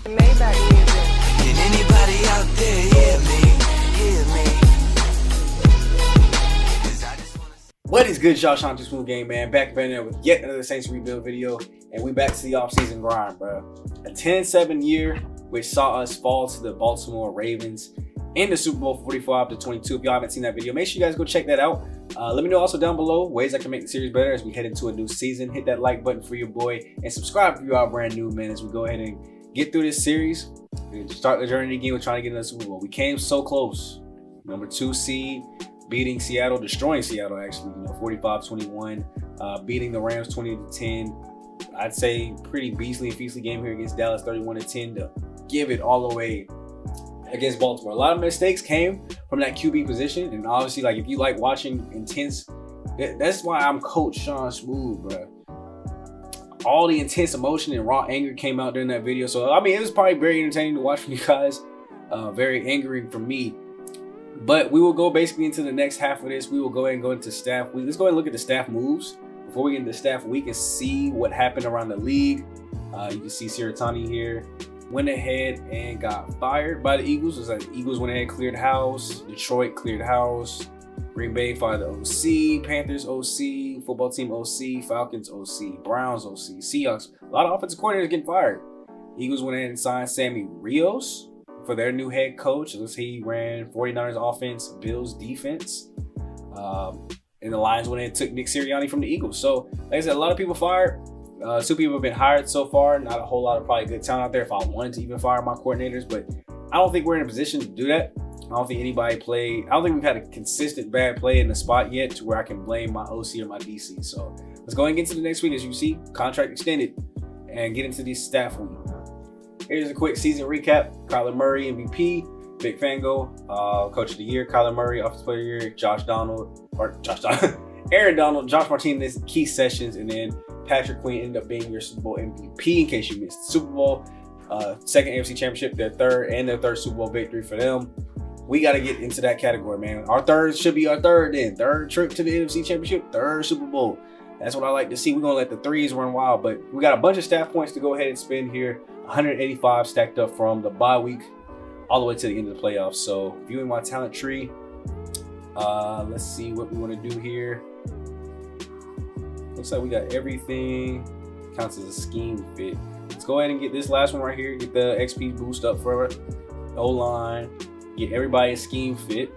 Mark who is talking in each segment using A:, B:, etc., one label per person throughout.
A: Maybach music.
B: Can anybody out there hear me? Hear me? 'Cause I just wanna
C: What is good, y'all? Sean SmooveGotGame, man. Back there with yet another Saints rebuild video, and we back to the offseason grind, bro. A 10-7 year, which saw us fall to the Baltimore Ravens in the Super Bowl 45-22. If y'all haven't seen that video, make sure you guys go check that out. Let me know also down below ways I can make the series better as we head into a new season. Hit that like button for your boy, and subscribe if you are brand new, man, as we go ahead and get through this series and start the journey again with trying to get into the Super Bowl. We came so close. Number 2 seed, beating Seattle, destroying Seattle actually, 45-21, beating the Rams 20-10. I'd say pretty beastly and feastly game here against Dallas 31-10 to give it all away against Baltimore. A lot of mistakes came from that QB position, and obviously, like, if you like watching intense, that's why I'm Coach Sean Smooth, bro. All the intense emotion and raw anger came out during that video. So, I mean, it was probably very entertaining to watch for you guys, very angering for me. But we will go basically into the next half of this. We will go ahead and go into staff week. Let's go ahead and look at the staff moves before we get into staff week and see what happened around the league. You can see Siratani here went ahead and got fired by the Eagles. It was like the Eagles went ahead, cleared house. Detroit cleared house. Green Bay fired the OC. Panthers OC. Football team OC. Falcons OC. Browns OC. Seahawks. A lot of offensive coordinators getting fired. Eagles went ahead and signed Sammy Rios for their new head coach. Let's see, he ran 49ers offense, Bills defense. And the Lions went ahead and took Nick Sirianni from the Eagles. So, like I said, a lot of people fired. 2 people have been hired so far. Not a whole lot of probably good talent out there if I wanted to even fire my coordinators, but I don't think we're in a position to do that. I don't think anybody played. I don't think we've had a consistent bad play in the spot yet to where I can blame my OC or my DC. So let's go and get into the next week. As you see, contract extended, and get into these staff week. Here's a quick season recap. Kyler Murray, MVP. Vic Fangio, Coach of the Year. Kyler Murray, Offensive Player of the Year. Aaron Donald, Josh Martinez, Keith Sessions, and then Patrick Queen ended up being your Super Bowl MVP in case you missed the Super Bowl. Second AFC Championship, their third Super Bowl victory for them. We got to get into that category, man. Our third should be our third then. Third trip to the NFC Championship, third Super Bowl. That's what I like to see. We're going to let the threes run wild, but we got a bunch of staff points to go ahead and spend here. 185 stacked up from the bye week all the way to the end of the playoffs. So viewing my talent tree, let's see what we want to do here. Looks like we got everything. Counts as a scheme fit. Let's go ahead and get this last one right here. Get the XP boost up for O-line. Get everybody a scheme fit.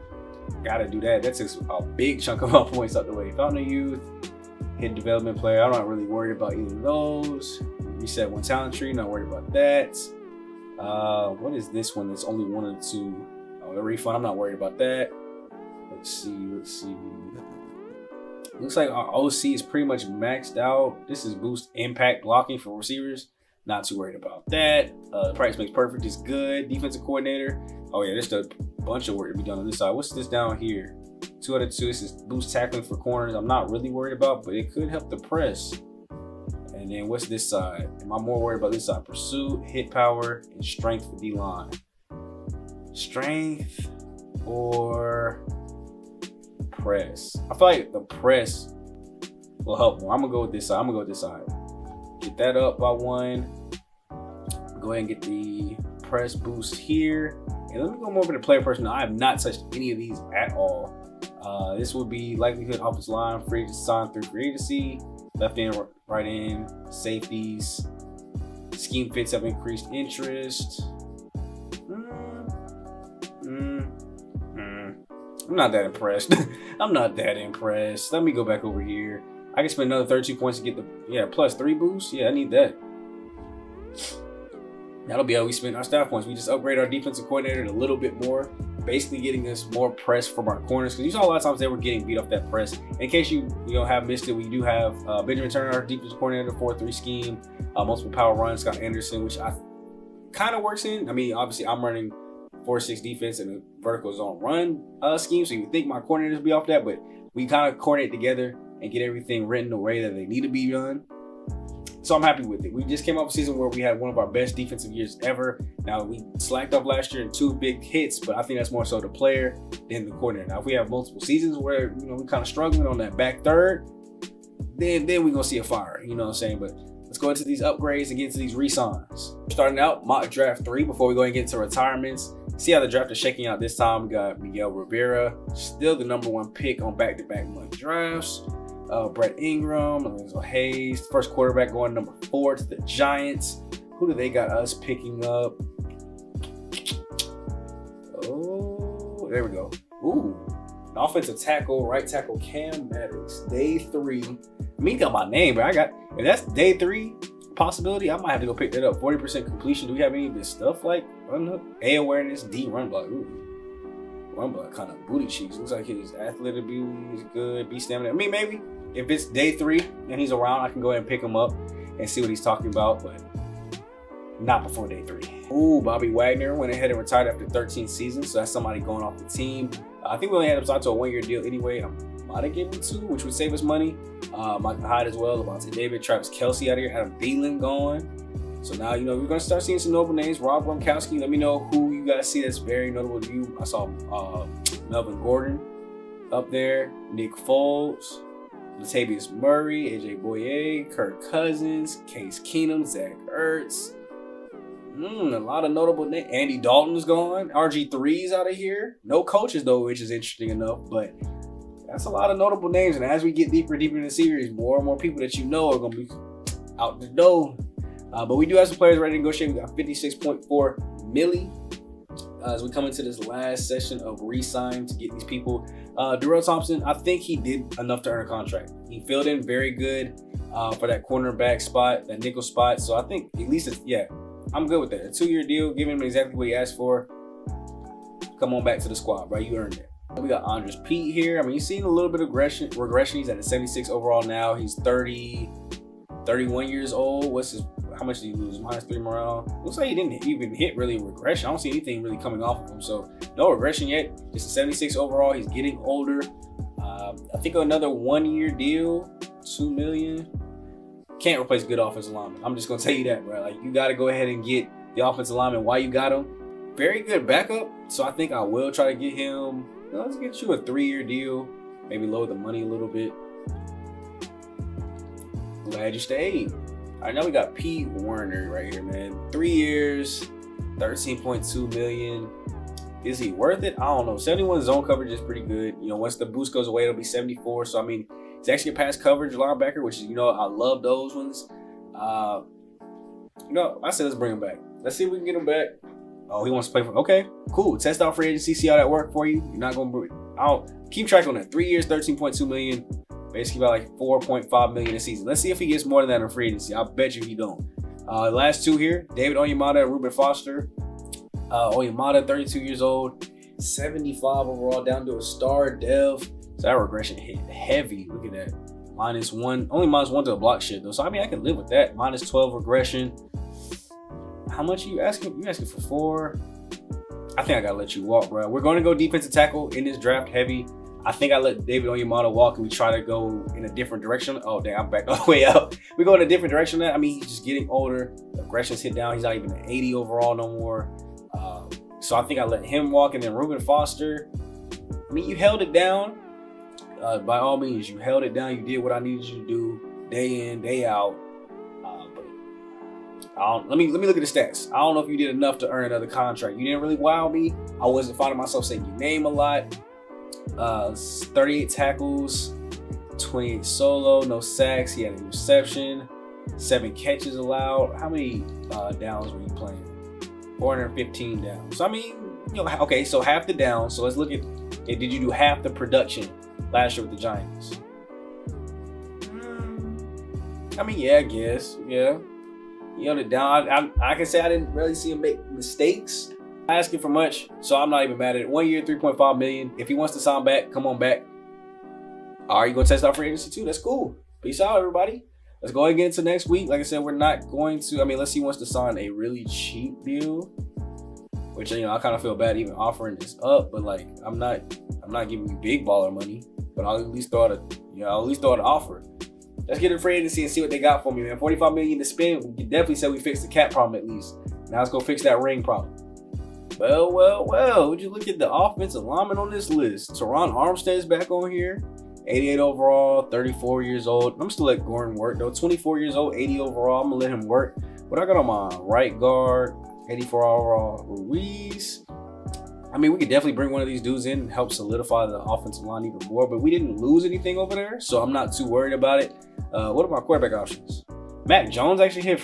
C: Gotta do that. That takes a big chunk of my points out the way. Fountain of Youth, hidden development player. I'm not really worried about either of those. Reset one talent tree. Not worried about that. What is this one that's only 1 or 2? Oh, the refund. I'm not worried about that. Let's see. Looks like our OC is pretty much maxed out. This is boost impact blocking for receivers. Not too worried about that. Price makes perfect is good. Defensive coordinator. Oh yeah, there's a bunch of work to be done on this side. What's this down here? 2 out of 2. This is boost tackling for corners. I'm not really worried about, but it could help the press. And then what's this side? Am I more worried about this side? Pursuit, hit power, and strength for D-line. Strength or press? I feel like the press will help more. I'm gonna go with this side. Get that up by 1. Go ahead and get the press boost here. And let me go over to player personnel. I have not touched any of these at all. This will be likelihood offensive line, free to sign through free agency, left end, right end, safeties. Scheme fits have increased interest. I'm not that impressed. Let me go back over here. I can spend another 32 points to get the plus 3 boost. Yeah, I need that. That'll be how we spend our staff points. We just upgrade our defensive coordinator a little bit more, basically getting us more press from our corners. Because you saw a lot of times they were getting beat off that press. In case you have missed it, we do have Benjamin Turner, our defensive coordinator, 4-3 scheme, multiple power runs. Scott Anderson, which I kind of works in. I mean, obviously I'm running 4-6 defense and a vertical zone run scheme, so you would think my coordinators would be off that, but we kind of coordinate together and get everything written the way that they need to be done. So I'm happy with it. We just came off a season where we had one of our best defensive years ever. Now, we slacked off last year in 2 big hits, but I think that's more so the player than the coordinator. Now, if we have multiple seasons where we're kind of struggling on that back third, then we're gonna see a fire. You know what I'm saying? But let's go into these upgrades and get into these re-signs. Starting out, mock draft 3 before we go and get into retirements. See how the draft is shaking out this time. We got Miguel Rivera, still the #1 pick on back-to-back mock drafts. Brett Ingram, Lorenzo Hayes, first quarterback going #4 to the Giants. Who do they got us picking up? Oh, there we go. Ooh, an offensive tackle, right tackle Cam Maddox, day 3. I mean, he got my name, but if that's day 3 possibility, I might have to go pick that up. 40% completion. Do we have any of this stuff like A awareness, D run block? Ooh, run block kind of booty cheeks. Looks like his athletic ability is good. B stamina. I mean, maybe if it's day 3 and he's around, I can go ahead and pick him up and see what he's talking about, but not before day 3. Ooh, Bobby Wagner went ahead and retired after 13 seasons, so that's somebody going off the team. I think we only had him signed to a 1-year deal anyway. I might have given him 2, which would save us money. Michael Hyde as well, Levante David, Travis Kelce out here, Adam Thielen going. So now, we're going to start seeing some notable names. Rob Gronkowski, let me know who you guys see that's very notable to you. I saw Melvin Gordon up there, Nick Foles, Latavius Murray, AJ Boye, Kirk Cousins, Case Keenum, Zach Ertz. A lot of notable names. Andy Dalton's gone. RG3's out of here. No coaches though, which is interesting enough, but that's a lot of notable names. And as we get deeper in the series, more and more people that you know are going to be out the door. But we do have some players ready to negotiate. We got 56.4 milli as we come into this last session of re-sign to get these people. Darrell Thompson, I think he did enough to earn a contract. He filled in very good for that cornerback spot, that nickel spot. So I think at least I'm good with that. A 2-year deal, giving him exactly what he asked for. Come on back to the squad, bro. You earned it. We got Andres Pete here. I mean, he's seen a little bit of regression. He's at a 76 overall now. He's 31 years old. How much did he lose? -3 morale. Looks like he didn't even hit really regression. I don't see anything really coming off of him. So no regression yet. Just a 76 overall. He's getting older. I think another 1-year deal, $2 million. Can't replace good offensive lineman. I'm just gonna tell you that, bro. Like, you got to go ahead and get the offensive lineman while you got him. Very good backup. So I think I will try to get him. Let's get you a 3-year deal. Maybe lower the money a little bit. Glad you stayed. All right, now we got Pete Werner right here, man. 3 years, $13.2 million. Is he worth it? I don't know. 71 zone coverage is pretty good. Once the boost goes away, it'll be 74. So I mean, it's actually a pass coverage linebacker, which is, I love those ones. I said let's bring him back. Let's see if we can get him back. Oh, he wants to play for. Okay, cool. Test out free agency. See how that worked for you. You're not gonna. I'll keep track on that. 3 years, $13.2 million. Basically about like $4.5 million a season. Let's see if he gets more than that in free agency. I bet you he don't. Last 2 here: David Onyemata and Reuben Foster. Onyemata, 32 years old, 75 overall, down to a star dev. So that regression hit heavy. Look at that. -1, only -1 to a block shit though. So I mean, I can live with that. -12 regression. How much are you asking? You asking for 4? I think I gotta let you walk, bro. We're going to go defensive tackle in this draft heavy. I think I let David Onyemata walk and we try to go in a different direction. Oh, dang, I'm back all the way up. We go in a different direction now. I mean, he's just getting older. The aggression's hit down. He's not even an 80 overall no more. So I think I let him walk. And then Reuben Foster, I mean, you held it down. By all means, you held it down. You did what I needed you to do day in, day out. But let me look at the stats. I don't know if you did enough to earn another contract. You didn't really wow me. I wasn't finding myself saying your name a lot. 38 tackles, 28 solo, no sacks. He had a reception, 7 catches allowed. How many downs were you playing? 415 downs. So I mean, okay, so half the downs. So let's look at, did you do half the production last year with the Giants? I mean, yeah, I guess, yeah. You held it down. I can say I didn't really see him make mistakes. Asking for much, so I'm not even mad at it. 1 year, $3.5 million. If he wants to sign back, come on back. Are you going to test out free agency too? That's cool. Peace out, everybody. Let's go ahead and get into next week. Like I said, we're not going to. I mean, unless he wants to sign a really cheap deal, which I kind of feel bad even offering this up. But like, I'm not giving you big baller money, but I'll at least throw out an offer. Let's get in free agency and see what they got for me, man. $45 million to spend. We can definitely say we fixed the cap problem at least. Now let's go fix that ring problem. Well. Would you look at the offensive lineman on this list? Teron Armstead's back on here. 88 overall, 34 years old. I'm still let Gordon work though. 24 years old, 80 overall. I'm gonna let him work. But I got on my right guard, 84 overall, Ruiz. I mean, we could definitely bring one of these dudes in and help solidify the offensive line even more, but we didn't lose anything over there, so I'm not too worried about it. What are my quarterback options? Mac Jones actually hit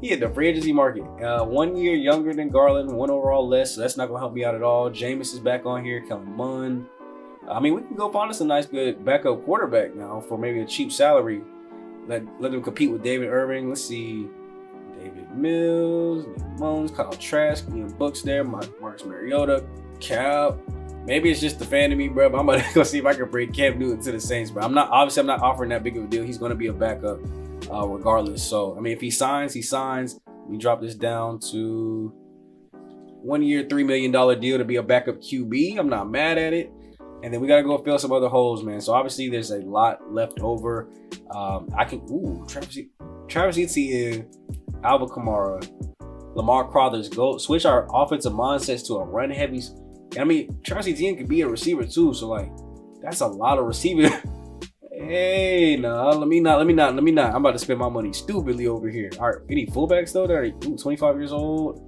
C: he hit the free agency market. 1 year younger than Garland, 1 overall less, so that's not going to help me out at all. Jameis is back on here, Kellen Mond. I mean, we can go find us a nice, good backup quarterback now for maybe a cheap salary. Let them compete with David Irving. Let's see. David Mills, Nick Mullins, Kyle Trask, Ian Books there, Marcus Mariota, Cal. Maybe it's just the fan of me, bro. But I'm about to go see if I can bring Cam Newton to the Saints, bro. I'm not offering that big of a deal. He's going to be a backup regardless. So, I mean, if he signs, he signs. We drop this down to 1 year, $3 million deal to be a backup QB. I'm not mad at it. And then we got to go fill some other holes, man. So, obviously, there's a lot left over. Travis Etienne, Alvin Kamara, Lamar Crothers, go switch our offensive mindsets to a run heavy. I mean, Travis Etienne could be a receiver too, so like that's a lot of receiving. Hey, nah, let me not. I'm about to spend my money stupidly over here. All right, any fullbacks though that are 25 years old?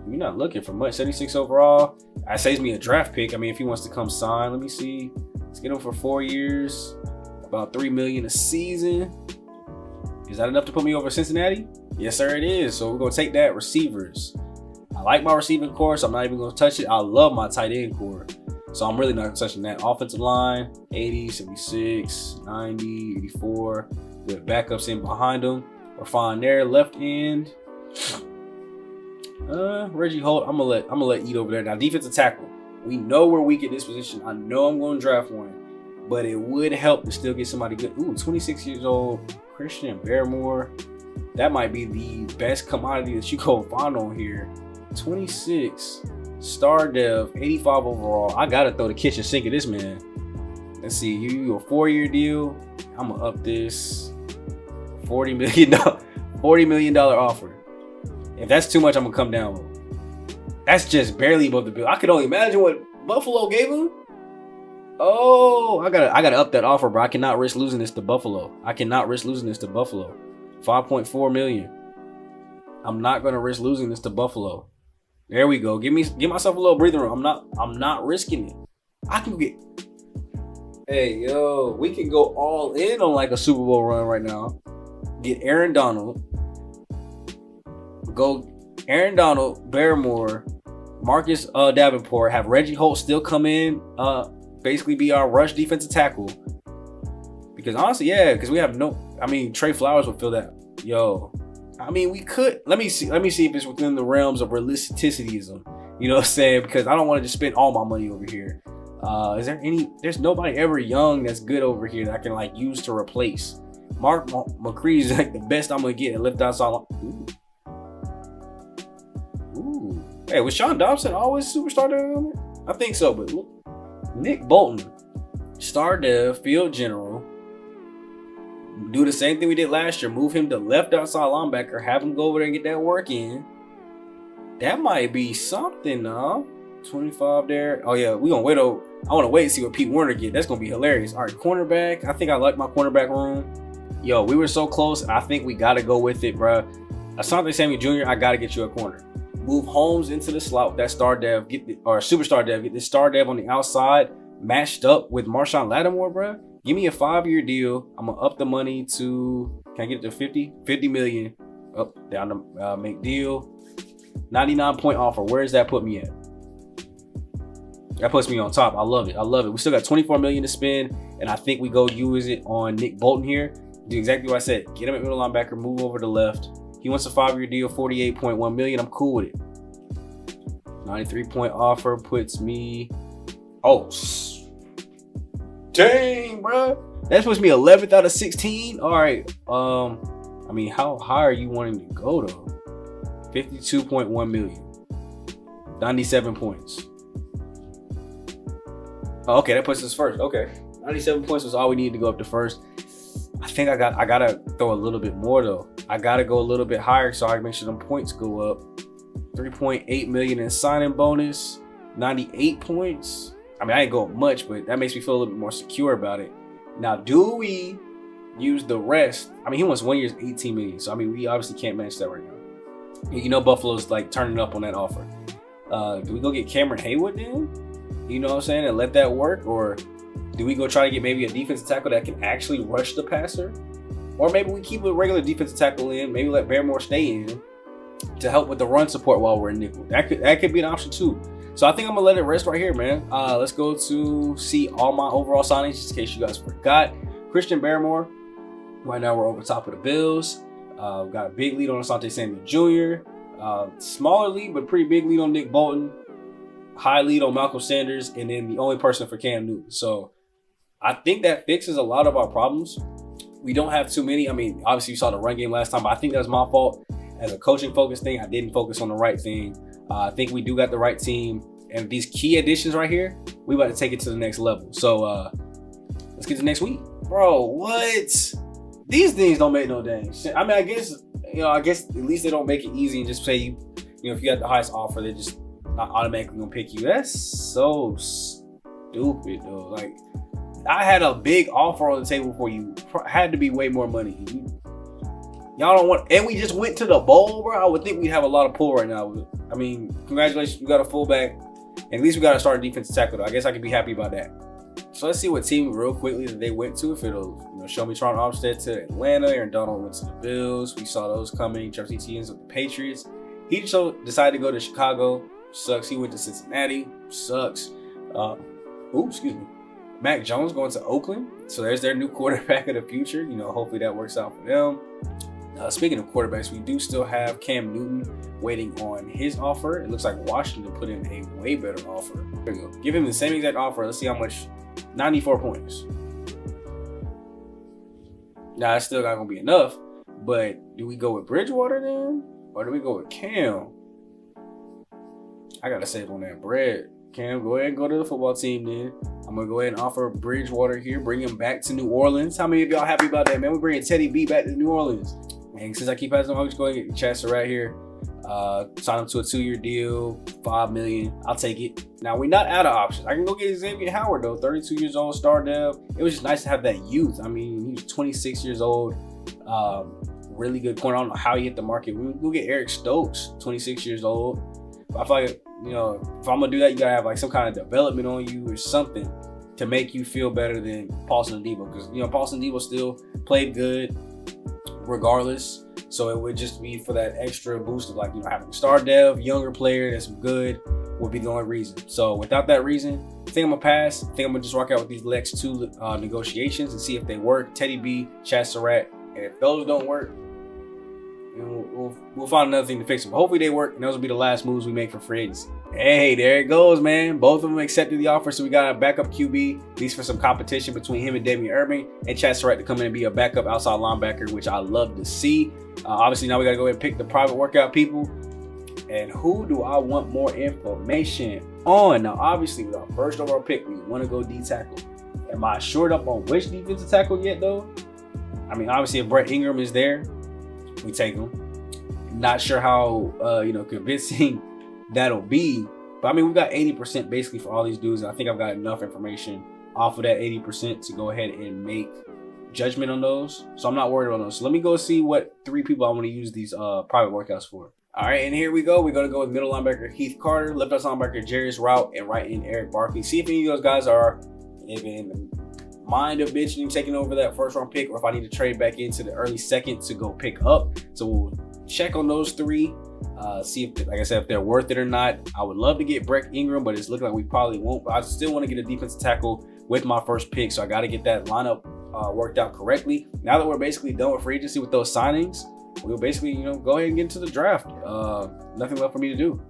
C: You're not looking for much. 76 overall. That saves me a draft pick. I mean, if he wants to come sign, let me see. Let's get him for 4 years, about $3 million a season. Is that enough to put me over Cincinnati? Yes, sir, it is. So we're going to take that. Receivers. I like my receiving core, so I'm not even going to touch it. I love my tight end core, so I'm really not touching that. Offensive line, 80, 76, 90, 84. With backups in behind them. We're fine there. Left end. Reggie Holt, I'm gonna let eat over there. Now, defensive tackle. We know we're weak at this position. I know I'm going to draft one, but it would help to still get somebody good. 26 years old. Christian Barrymore, that might be the best commodity that you go find on here. 26, star dev, 85 overall. I gotta throw the kitchen sink at this man. Let's see, you a 4-year deal. I'm gonna up this $40 million offer. If that's too much, I'm gonna come down with. That's just barely above the bill. I could only imagine what Buffalo gave him. Oh, I gotta up that offer, bro. I cannot risk losing this to Buffalo. 5.4 million. I'm not gonna risk losing this to Buffalo. There we go. Give myself a little breathing room. I'm not risking it. I can get. Hey, yo, we can go all in on like a Super Bowl run right now. Get Aaron Donald. Go Aaron Donald, Barrymore, Marcus Davenport. Have Reggie Holt still come in. Basically be our rush defensive tackle. Because honestly, yeah, because we have Trey Flowers would fill that. Yo, I mean, we could. Let me see if it's within the realms of realisticity-ism. You know what I'm saying? Because I don't want to just spend all my money over here. There's nobody ever young that's good over here that I can like use to replace. Mark McCree is like the best I'm gonna get at left outside. Ooh. Hey, was Sean Dobson always superstar there? I think so, but look. Nick Bolton, star dev, field general. Do the same thing we did last year. Move him to left outside linebacker. Have him go over there and get that work in. That might be something, huh? 25 there. Oh, yeah. We gonna wait. I want to wait and see what Pete Werner get. That's going to be hilarious. All right, cornerback. I think I like my cornerback room. Yo, we were so close. I think we got to go with it, bro. Asante Samuel Jr., I got to get you a corner. Move Holmes into the slot with that star dev, superstar dev. Get this star dev on the outside, matched up with Marshawn Lattimore, bro. Give me a 5-year deal. I'm gonna up the money to. Can I get it to 50? 50 million. Up, down to make deal. 99-point offer. Where does that put me at? That puts me on top. I love it. We still got 24 million to spend, and I think we go use it on Nick Bolton here. Do exactly what I said. Get him at middle linebacker. Move over to left. He wants a 5-year deal, 48.1 million. I'm cool with it. 93-point offer puts me. Oh, dang, bro. That puts me 11th out of 16. All right. I mean, how high are you wanting to go though? 52.1 million. 97 points. Oh, okay, that puts us first. Okay, 97 points was all we needed to go up to first. I think I gotta throw a little bit more though. I gotta go a little bit higher so I can make sure them points go up. 3.8 million in signing bonus, 98 points. I mean, I ain't going much, but that makes me feel a little bit more secure about it. Now, do we use the rest? I mean, he wants 1 year, 18 million. So I mean, we obviously can't match that right now. You know, Buffalo's like turning up on that offer. Do we go get Cameron Haywood then? You know what I'm saying? And let that work? Or do we go try to get maybe a defensive tackle that can actually rush the passer? Or maybe we keep a regular defensive tackle in, maybe let Barrymore stay in to help with the run support while we're in nickel. That could be an option too. So I think I'm gonna let it rest right here, man. Let's go to see all my overall signings, just in case you guys forgot. Christian Barrymore. Right now we're over top of the Bills. We've got a big lead on Asante Samuel Jr. Smaller lead, but pretty big lead on Nick Bolton. High lead on Malcolm Sanders, and then the only person for Cam Newton. So I think that fixes a lot of our problems. We don't have too many. I mean, obviously you saw the run game last time, but I think that was my fault. As a coaching focused thing, I didn't focus on the right thing. I think we do got the right team. And these key additions right here, we about to take it to the next level. So let's get to next week. Bro, what? These things don't make no dang shit. I mean, I guess at least they don't make it easy and just say you know, if you got the highest offer, they're just not automatically gonna pick you. That's so stupid, though. Like, I had a big offer on the table for you. Had to be way more money. Y'all don't want, and we just went to the bowl, bro. I would think we'd have a lot of pull right now. I mean, congratulations, we got a fullback, and at least we got to start a defensive tackle, though. I guess I can be happy about that. So let's see what team real quickly that they went to. If it'll show me Tron Armstead to Atlanta, Aaron Donald went to the Bills. We saw those coming. Travis Etienne's with the Patriots. He just decided to go to Chicago. Sucks. He went to Cincinnati. Sucks. Excuse me. Mac Jones going to Oakland. So there's their new quarterback of the future. You know, hopefully that works out for them. Speaking of quarterbacks, we do still have Cam Newton waiting on his offer. It looks like Washington put in a way better offer. There we go. Give him the same exact offer. Let's see how much. 94 points. Now, that's still not going to be enough. But do we go with Bridgewater then? Or do we go with Cam? I got to save on that bread. Cam, go ahead and go to the football team then. I'm going to go ahead and offer Bridgewater here. Bring him back to New Orleans. How many of y'all happy about that, man? We're bringing Teddy B back to New Orleans. And since I keep asking, I'm just going to get Chester right here. Sign him to a 2-year deal, $5 million. I'll take it. Now, we're not out of options. I can go get Xavier Howard, though. 32 years old, star dev. It was just nice to have that youth. I mean, he was 26 years old. Really good corner. I don't know how he hit the market. We'll get Eric Stokes, 26 years old. But I feel like, you know, if I'm going to do that, you got to have like some kind of development on you or something to make you feel better than Paulson Adebo. Because, you know, Paulson Adebo still played good regardless. So it would just be for that extra boost of, like, you know, having a star dev, younger player that's good would be the only reason. So without that reason, I think I'm going to pass. I think I'm going to just rock out with these next two negotiations and see if they work. Teddy B, Chad Surratt. And if those don't work, you know, we'll find another thing to fix them. But hopefully they work, and those will be the last moves we make for free agency. Hey, there it goes, man. Both of them accepted the offer, so we got a backup QB, at least for some competition between him and Damian Irving, and Chad Surratt to come in and be a backup outside linebacker, which I love to see. Obviously, now we got to go ahead and pick the private workout people. And who do I want more information on? Now, obviously, with our first overall pick, we want to go D-tackle. Am I short up on which defensive tackle yet, though? I mean, obviously, if Brett Ingram is there, we take him. Not sure how, convincing that'll be. But, I mean, we've got 80% basically for all these dudes. And I think I've got enough information off of that 80% to go ahead and make judgment on those. So I'm not worried about those. So let me go see what 3 people I want to use these private workouts for. All right, and here we go. We're going to go with middle linebacker Heath Carter, left outside linebacker Jarius Rout, and right in Eric Barkley. See if any of those guys are in the mind of bitching taking over that first round pick, or if I need to trade back into the early second to go pick up. So we'll check on those 3. See if, like I said, if they're worth it or not. I would love to get Brett Ingram, but it's looking like we probably won't. But I still want to get a defensive tackle with my first pick, so I got to get that lineup worked out correctly. Now that we're basically done with free agency with those signings, we'll basically, go ahead and get into the draft. Nothing left for me to do.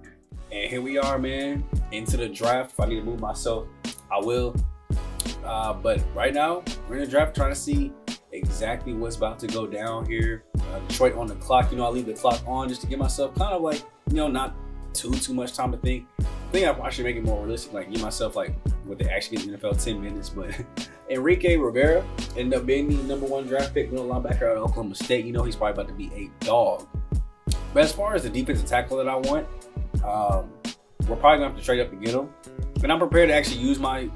C: And here we are, man, into the draft. If I need to move myself, I will. But right now, we're in the draft trying to see exactly what's about to go down here. Detroit on the clock. I leave the clock on just to give myself kind of like, not too much time to think. I think I should make it more realistic, like give myself like what they actually get in the NFL 10 minutes. But Enrique Rivera ended up being the number 1 draft pick, middle linebacker out of Oklahoma State. He's probably about to be a dog. But as far as the defensive tackle that I want, we're probably gonna have to trade up to get him. And I'm prepared to actually use my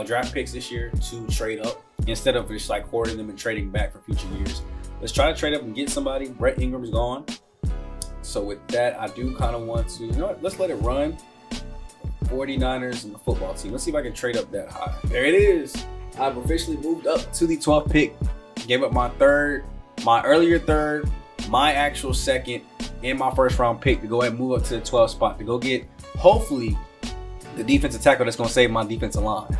C: draft picks this year to trade up instead of just like hoarding them and trading back for future years. Let's try to trade up and get somebody. Brett Ingram's gone. So with that, I do kind of want to, you know what, let's let it run. 49ers and the football team. Let's see if I can trade up that high. There it is. I've officially moved up to the 12th pick. Gave up my third, my earlier third, my actual second, and my first round pick to go ahead and move up to the 12th spot to go get, hopefully, the defensive tackle that's going to save my defensive line.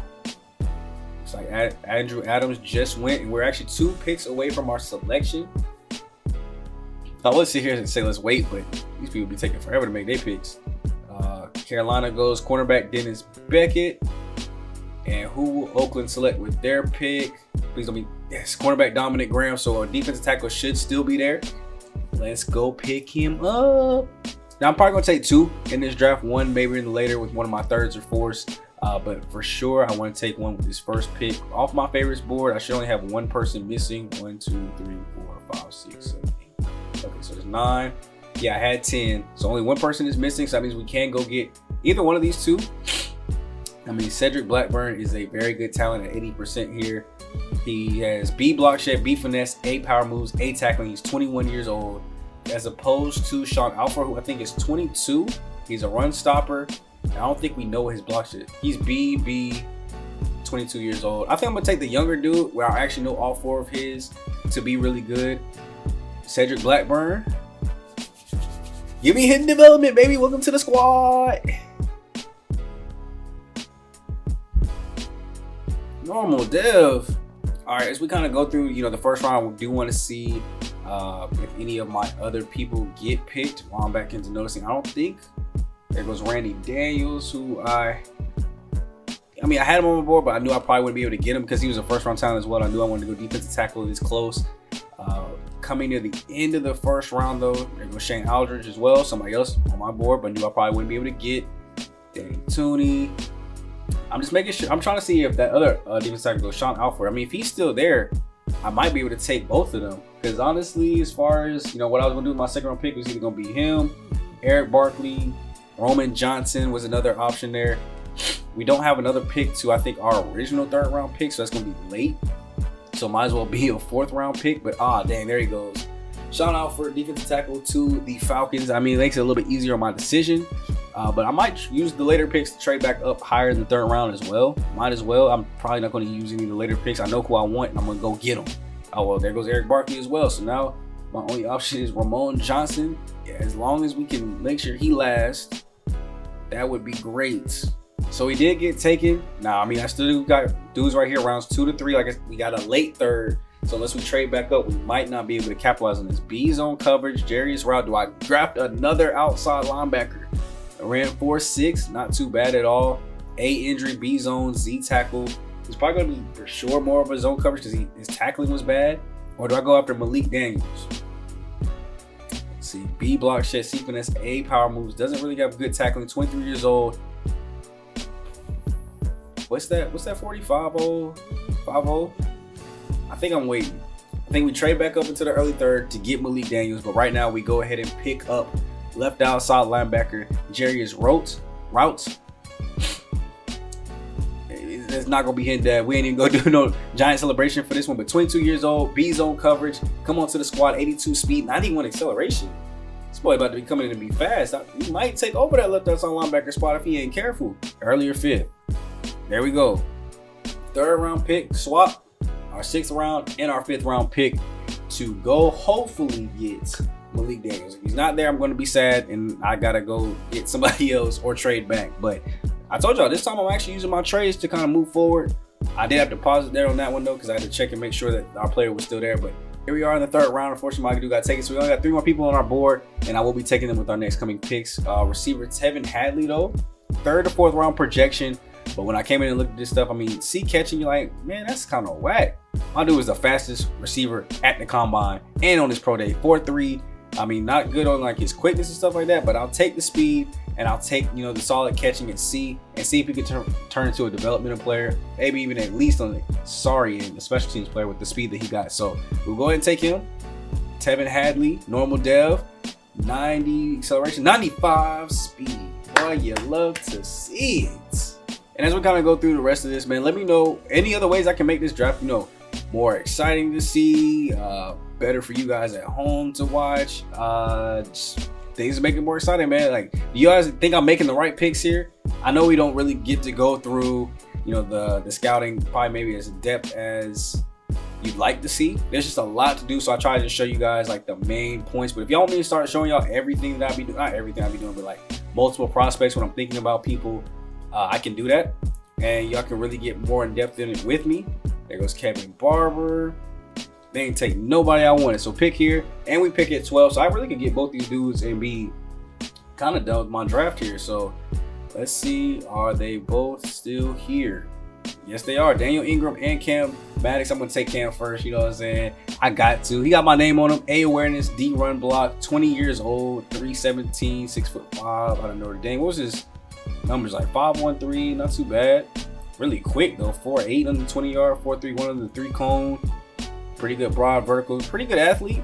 C: It's like Andrew Adams just went, and we're actually 2 picks away from our selection. I would sit here and say let's wait, but these people be taking forever to make their picks. Carolina goes cornerback Dennis Beckett. And who will Oakland select with their pick? Please don't be, yes, cornerback Dominic Graham. So a defensive tackle should still be there. Let's go pick him up. Now I'm probably gonna take 2 in this draft, 1 maybe in the later with one of my 3rds or 4s. But for sure, I want to take one with this first pick. Off my favorites board, I should only have 1 person missing. 1, 2, 3, 4, 5, 6, 7, 8. Okay, so there's 9. Yeah, I had 10. So only 1 person is missing. So that means we can go get either one of these 2. I mean, Cedric Blackburn is a very good talent at 80% here. He has B block shed, B finesse, A power moves, A tackling. He's 21 years old. As opposed to Sean Alford, who I think is 22. He's a run stopper. I don't think we know his block shed. He's B, 22 years old. I think I'm going to take the younger dude where I actually know all 4 of his to be really good. Cedric Blackburn. Give me hidden development, baby. Welcome to the squad. Normal dev. All right, as we kind of go through, you know, the first round, we do want to see if any of my other people get picked. While I'm back into noticing, I don't think. There goes Randy Daniels, who I mean, I had him on my board, but I knew I probably wouldn't be able to get him because he was a first round talent as well. I knew I wanted to go defensive tackle this close. Coming near the end of the first round, though, there goes Shane Aldridge as well, somebody else on my board, but I knew I probably wouldn't be able to get. Danny Tooney. I'm just making sure. I'm trying to see if that other defensive tackle goes Sean Alford. I mean, if he's still there, I might be able to take both of them. Because honestly, as far as, you know, what I was going to do with my second round pick was either going to be him, Eric Barkley, Roman Johnson was another option there. We don't have another pick to, I think, our original 3rd round pick, so that's going to be late. So might as well be a 4th round pick. But dang, there he goes. Sean Alford, defensive tackle to the Falcons. I mean, it makes it a little bit easier on my decision. But I might use the later picks to trade back up higher in the 3rd round as well. Might as well. I'm probably not going to use any of the later picks. I know who I want, and I'm going to go get them. Oh, well, there goes Eric Barkley as well. So now my only option is Ramon Johnson. Yeah, as long as we can make sure he lasts, that would be great. So he did get taken. Now, I mean, I still got dudes right here, rounds 2 to 3. Like, we got a late 3rd. So unless we trade back up, we might not be able to capitalize on this. B zone coverage, Jarius Route. Do I draft another outside linebacker? I ran 4.6, not too bad at all. A injury, B zone, Z tackle. He's probably going to be for sure more of a zone coverage because his tackling was bad. Or do I go after Malik Daniels? Let's see, B block shed, C finesse, A power moves. Doesn't really have good tackling. 23 years old. What's that 45 50? I think I'm waiting. I think we trade back up into the early 3rd to get Malik Daniels, but right now we go ahead and pick up left outside linebacker Jarius Route. It's not gonna be hidden that we ain't even gonna do no giant celebration for this one. But 22 years old, B zone coverage, come on to the squad, 82 speed, 91 acceleration. This boy about to be coming in and be fast. He might take over that left outside linebacker spot if he ain't careful. Earlier 5th. There we go. 3rd round pick swap. Our 6th round and our 5th round pick to go hopefully get Malik Daniels. If he's not there, I'm going to be sad and I got to go get somebody else or trade back. But I told y'all this time I'm actually using my trades to kind of move forward. I did have to pause it there on that one though because I had to check and make sure that our player was still there. But here we are in the 3rd round. Unfortunately, my dude got taken. So we only got 3 more people on our board and I will be taking them with our next coming picks. Receiver Tevin Hadley though. 3rd to 4th round projection. But when I came in and looked at this stuff, I mean, see catching, you're like, man, that's kind of whack. My dude was the fastest receiver at the combine and on his pro day. 4.3. I mean, not good on like his quickness and stuff like that, but I'll take the speed and I'll take, you know, the solid catching and see if he can turn into a developmental player, maybe even at least on the special teams player with the speed that he got. So we'll go ahead and take him. Tevin Hadley, normal dev, 90 acceleration, 95 speed. Boy, you love to see it. And as we kind of go through the rest of this, man, let me know any other ways I can make this draft, more exciting to see, better for you guys at home to watch. Just things to make it more exciting, man. Like, do you guys think I'm making the right picks here? I know we don't really get to go through, the scouting probably maybe as in depth as you'd like to see. There's just a lot to do, so I try to just show you guys like the main points. But if y'all want me to start showing y'all everything that I be doing, not everything I be doing, but like multiple prospects when I'm thinking about people, I can do that, and y'all can really get more in depth in it with me. There goes Kevin Barber. They ain't take nobody I wanted, so pick here, and we pick at 12. So I really could get both these dudes and be kind of done with my draft here. So let's see, are they both still here? Yes, they are. Daniel Ingram and Cam Maddox. I'm going to take Cam first, you know what I'm saying? I got to. He got my name on him. A awareness, D run block, 20 years old, 317, 6'5", out of Notre Dame. What was his numbers? Like 5'13", not too bad. Really quick though, 4'8" on the 20-yard, 4'3" on the 3-cone. Pretty good broad vertical, pretty good athlete,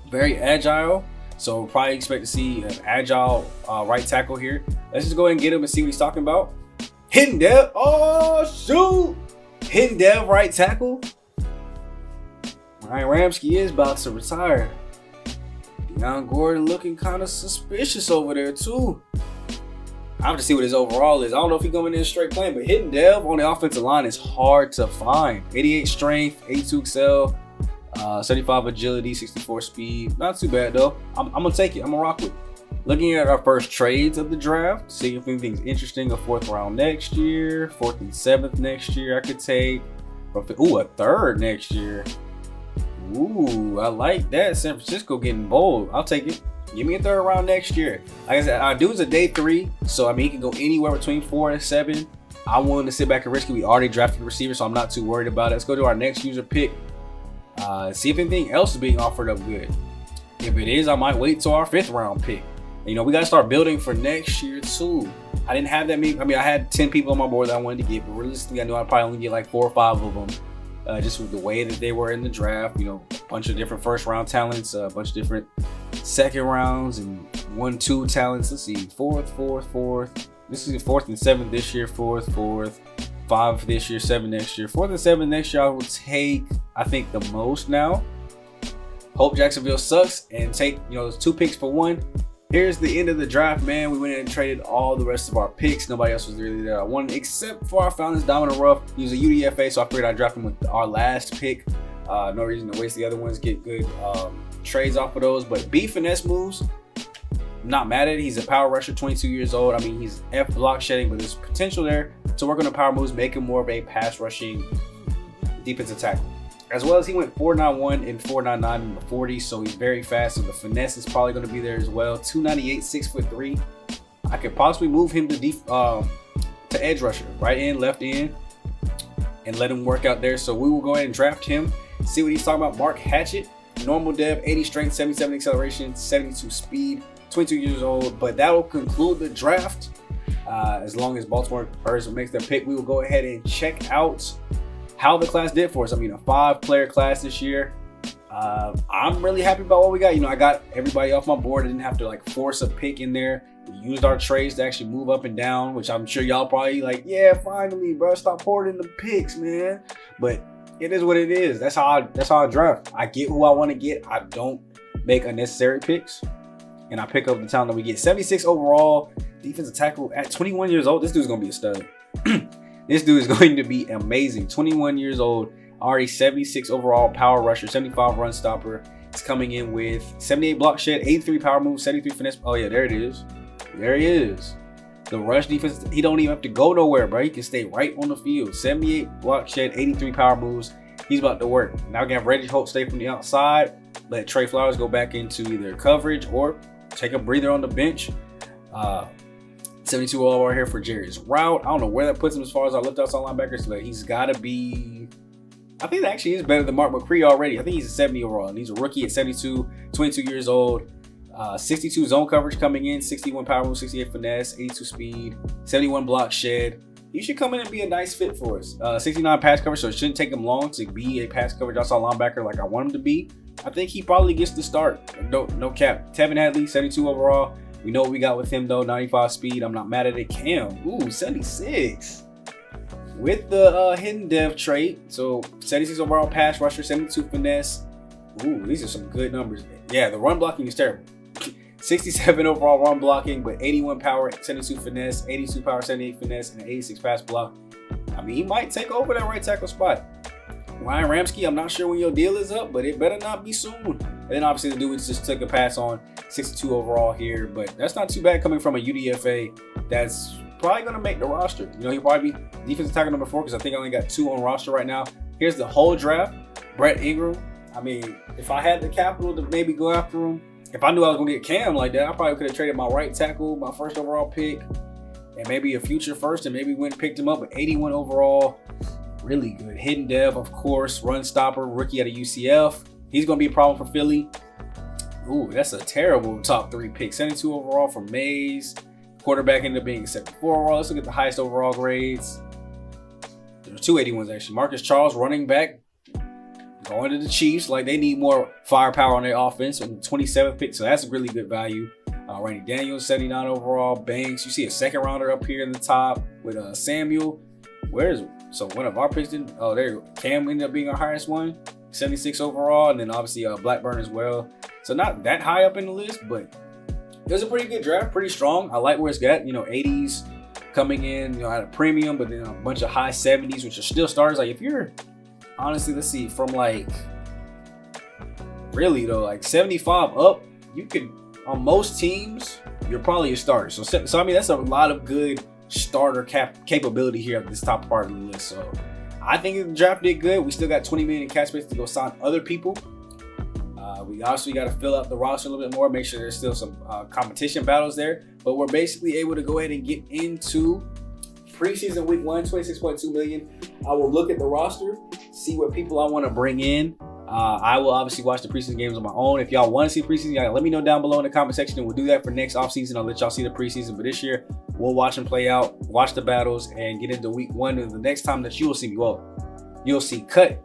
C: very agile. So we'll probably expect to see an agile right tackle here. Let's just go ahead and get him and see what he's talking about. Hidden Dev. Oh, shoot. Hidden Dev right tackle. Ryan Ramsky is about to retire. Deion Gordon looking kind of suspicious over there, too. I have to see what his overall is. I don't know if he's going in straight playing, but Hidden Dev on the offensive line is hard to find. 88 strength, 82 excel, 75 agility, 64 speed. Not too bad, though. I'm going to take it. I'm going to rock with it. Looking at our first trades of the draft, see if anything's interesting. A 4th round next year, 4th and 7th next year I could take. Ooh, a 3rd next year. Ooh, I like that. San Francisco getting bold. I'll take it. Give me a 3rd round next year. Like I said, our dude's a day 3, so I mean he can go anywhere between 4 and 7. I'm willing to sit back and risk it. We already drafted a receiver, so I'm not too worried about it. Let's go to our next user pick. See if anything else is being offered up good. If it is, I might wait till our 5th round pick. We got to start building for next year too. I didn't have that many. I mean, I had 10 people on my board that I wanted to get, but realistically, I knew I'd probably only get like 4 or 5 of them. Just with the way that they were in the draft, a bunch of different 1st round talents, a bunch of different 2nd rounds, and 1-2 talents. Let's see, 4th. This is 4th and 7th this year, 4th, 5 this year, 7 next year. 4th and 7th next year, I will take, I think, the most now. Hope Jacksonville sucks and take, those 2 picks for 1. Here's the end of the draft, man. We went in and traded all the rest of our picks. Nobody else was really there I wanted, except for our founders, Dominic Ruff. He was a UDFA, so I figured I'd draft him with our last pick. No reason to waste the other ones. Get good trades off of those. But B finesse moves, I'm not mad at it. He's a power rusher, 22 years old. I mean, he's F block shedding, but there's potential there to work on the power moves, make him more of a pass rushing defensive tackle. As well as he went 4.91 and 4.99 in the 40, so he's very fast. So the finesse is probably going to be there as well. 298, 6'3". I could possibly move him to edge rusher, right end, left end, and let him work out there. So we will go ahead and draft him. See what he's talking about. Mark Hatchett, normal dev, 80 strength, 77 acceleration, 72 speed, 22 years old. But that will conclude the draft. As long as Baltimore person makes their pick, we will go ahead and check out how the class did for us. I mean, a 5-player class this year. I'm really happy about what we got. I got everybody off my board. I didn't have to like force a pick in there. We used our trades to actually move up and down, which I'm sure y'all probably like, yeah, finally, bro, stop pouring in the picks, man. But it is what it is. That's how I draft. I get who I want to get. I don't make unnecessary picks, and I pick up the talent that we get. 76 overall, defensive tackle at 21 years old. This dude's gonna be a stud. This dude is going to be amazing. 21 years old, already 76 overall, power rusher, 75 run stopper. It's coming in with 78 block shed, 83 power move, 73 finesse. Oh yeah, there it is. There he is. The rush defense, he don't even have to go nowhere, bro. He can stay right on the field. 78 block shed, 83 power moves. He's about to work. Now we can have Reggie Holt stay from the outside. Let Trey Flowers go back into either coverage or take a breather on the bench. 72 overall here for Jerry's route. I don't know where that puts him as far as our lift outside linebackers, but he's got to be, I think that actually is better than Mark McCree already. I think he's a 70 overall, and he's a rookie at 72, 22 years old. 62 zone coverage coming in, 61 power move, 68 finesse, 82 speed, 71 block shed. He should come in and be a nice fit for us. 69 pass coverage, so it shouldn't take him long to be a pass coverage outside linebacker like I want him to be. I think he probably gets the start. No cap. Tevin Hadley, 72 overall. We know what we got with him though, 95 speed. I'm not mad at it. Cam, ooh, 76. with the hidden dev trait. So 76 overall pass rusher, 72 finesse. Ooh, these are some good numbers. Yeah, the run blocking is terrible. 67 overall run blocking, but 81 power, 72 finesse, 82 power, 78 finesse, and an 86 pass block. I mean, he might take over that right tackle spot. Ryan Ramsky, I'm not sure when your deal is up, but it better not be soon. And then obviously the dude just took a pass on 62 overall here, but that's not too bad coming from a UDFA that's probably going to make the roster. You know, he'll probably be defensive tackle number 4 because I think I only got 2 on roster right now. Here's the whole draft. Brett Ingram. I mean, if I had the capital to maybe go after him, if I knew I was going to get Cam like that, I probably could have traded my right tackle, my first overall pick, and maybe a future first, and maybe went and picked him up. But 81 overall, really good. Hidden dev, of course, run stopper, rookie out of UCF. He's going to be a problem for Philly. Ooh, that's a terrible top 3 pick. 72 overall from Mays. Quarterback ended up being 74 overall. Let's look at the highest overall grades. There's 2 81s actually. Marcus Charles, running back, going to the Chiefs. Like, they need more firepower on their offense. And 27th pick, so that's a really good value. Randy Daniels, 79 overall. Banks, you see a second rounder up here in the top with Samuel. So one of our picks didn't. Oh, there you go. Cam ended up being our highest one, 76 overall, and then obviously Blackburn as well. So not that high up in the list, but it was a pretty good draft, pretty strong. I like where it's got, 80s coming in, at a premium, but then a bunch of high 70s, which are still starters. Like, if you're honestly, let's see, from like really though, like 75 up, you could on most teams, you're probably a starter. So I mean, that's a lot of good starter capability here at this top part of the list. So I think the draft did good. We still got 20 million in cap space to go sign other people. We also got to fill out the roster a little bit more, make sure there's still some competition battles there. But we're basically able to go ahead and get into preseason week 1, 26.2 million. I will look at the roster, see what people I want to bring in. I will obviously watch the preseason games on my own. If y'all want to see preseason, y'all let me know down below in the comment section, and we'll do that for next offseason. I'll let y'all see the preseason. But this year, we'll watch them play out, watch the battles, and get into week 1. And the next time that you will see me, you'll see cut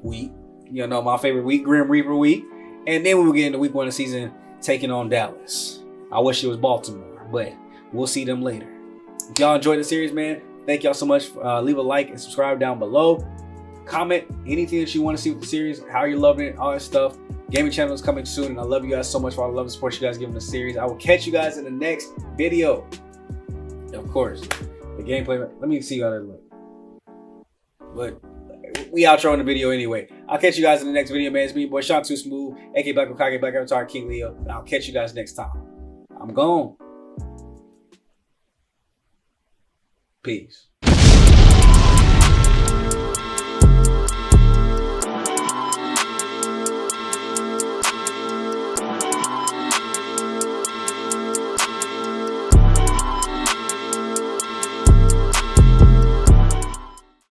C: week, my favorite week, Grim Reaper week. And then we will get into week 1 of the season, taking on Dallas. I wish it was Baltimore, but we'll see them later. If y'all enjoyed the series, man, thank y'all so much. Leave a like and subscribe down below. Comment anything that you want to see with the series, how you're loving it, all that stuff. Gaming channel is coming soon, and I love you guys so much for all the love and support you guys giving the series. I will catch you guys in the next video. Of course, the gameplay. Let me see how that look. But we outro in the video anyway. I'll catch you guys in the next video, man. It's me, boy Sean Too Smooth, aka Black Okage, Black Avatar, King Leo. And I'll catch you guys next time. I'm gone. Peace.